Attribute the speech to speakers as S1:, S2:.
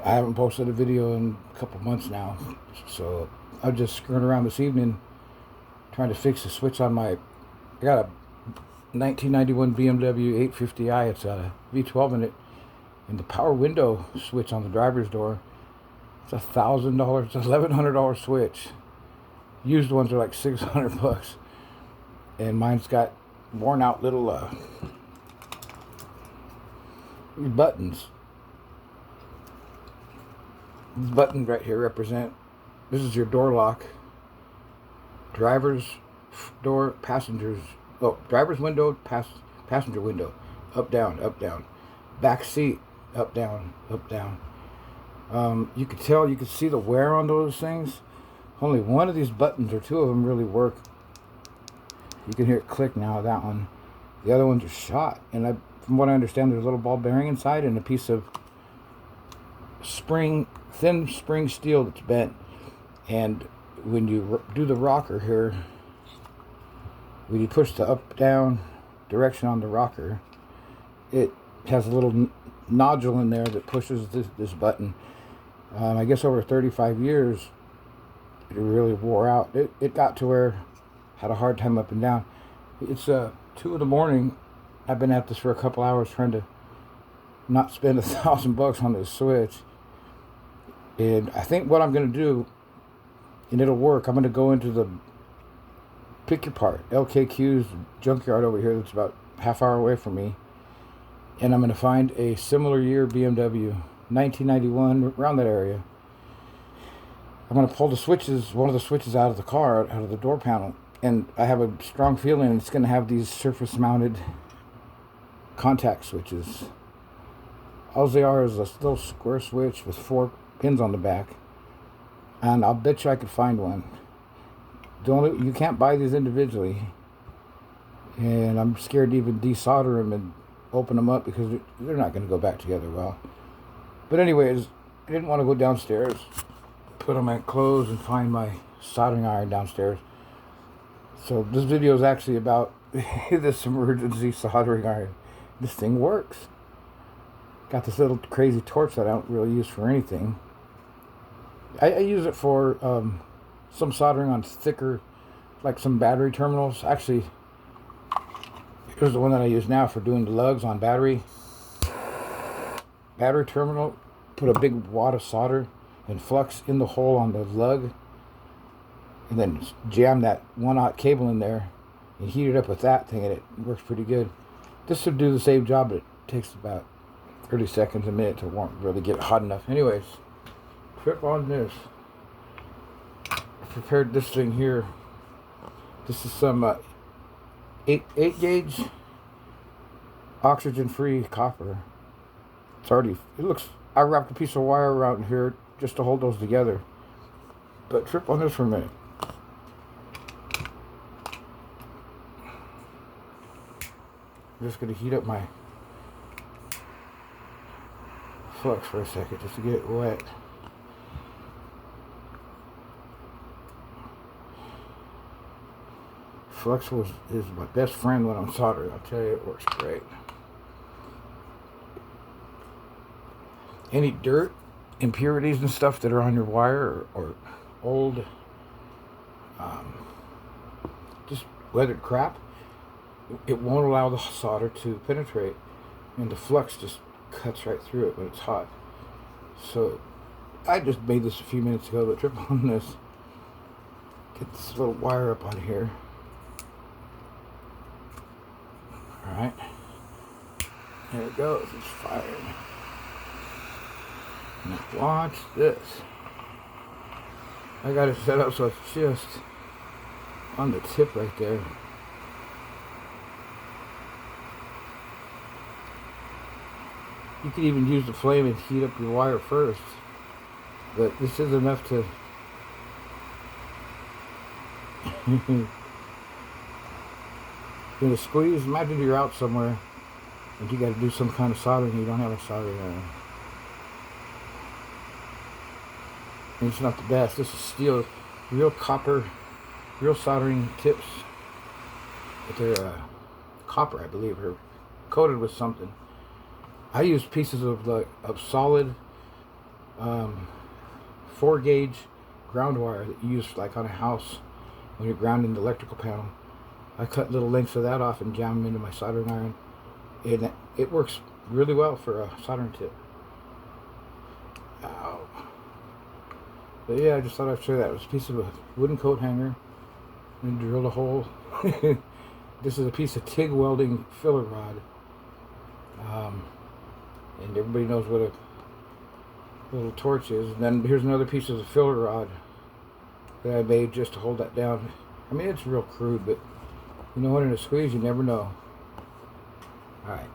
S1: I haven't posted a video in a couple months now, so I'm just screwing around this evening trying to fix the switch on my. I got a 1991 BMW 850i. It's a V12 in it, and the power window switch on the driver's door. It's $1,000. It's $1,100 switch. Used ones are like $600, and mine's got worn out little buttons. These buttons right here represent. This is your door lock. Driver's door, passengers. Oh, driver's window, passenger window. Up, down, up, down. Back seat, up, down, up, down. You could tell, you could see the wear on those things. Only one of these buttons or two of them really work. You can hear it click now, that one. The other ones are shot. And from what I understand, there's a little ball bearing inside and a piece of thin spring steel that's bent. And when you do the rocker here, when you push the up down direction on the rocker, it has a little nodule in there that pushes this button. I guess over 35 years it really wore out. It got to where I had a hard time up and down. It's 2 in the morning. I've been at this for a couple hours trying to not spend $1,000 on this switch. And I think what I'm going to do, and it'll work, I'm going to go into the Pick Your Part, LKQ's junkyard over here that's about half hour away from me. And I'm going to find a similar year BMW, 1991, around that area. I'm going to pull one of the switches out of the car, out of the door panel. And I have a strong feeling it's going to have these surface mounted contact switches. All they are is a little square switch with 4 pins on the back. And I'll bet you I could find one. You can't buy these individually. And I'm scared to even desolder them and open them up because they're not going to go back together well. But anyways, I didn't want to go downstairs, put on my clothes and find my soldering iron downstairs. So this video is actually about this emergency soldering iron. This thing works. Got this little crazy torch that I don't really use for anything. I use it for some soldering on thicker, like some battery terminals. Actually, here's the one that I use now for doing the lugs on battery terminal. Put a big wad of solder and flux in the hole on the lug, and then jam that 1/0 cable in there and heat it up with that thing, and it works pretty good. This would do the same job, but it takes about 30 seconds, a minute to really get it hot enough. Anyways, trip on this. I prepared this thing here. This is some 8 gauge oxygen free copper. I wrapped a piece of wire around here just to hold those together. But trip on this for a minute. I'm just going to heat up my flux for a second just to get it wet. Flux is my best friend when I'm soldering. I'll tell you, it works great. Any dirt, impurities and stuff that are on your wire or old just weathered crap, it won't allow the solder to penetrate, and the flux just cuts right through it when it's hot. So I just made this a few minutes ago, but trip on this. Get this little wire up on here. Alright, there it goes, it's firing. Now watch this. I got it set up so it's just on the tip right there. You could even use the flame and heat up your wire first, but this is enough to in a squeeze. Imagine you're out somewhere and you got to do some kind of soldering and you don't have a soldering iron. And it's not the best. This is steel, real copper, real soldering tips. But they're copper, I believe, or coated with something. I use pieces of solid 4-gauge ground wire that you use like on a house when you're grounding the electrical panel. I cut little lengths of that off and jam them into my soldering iron, and it works really well for a soldering tip. Ow. But yeah, I just thought I'd show you that. It was a piece of a wooden coat hanger and drilled a hole. This is a piece of TIG welding filler rod. And everybody knows what a little torch is. And then here's another piece of the filler rod that I made just to hold that down. I mean, it's real crude, but you know what, in a squeeze, you never know. Alright.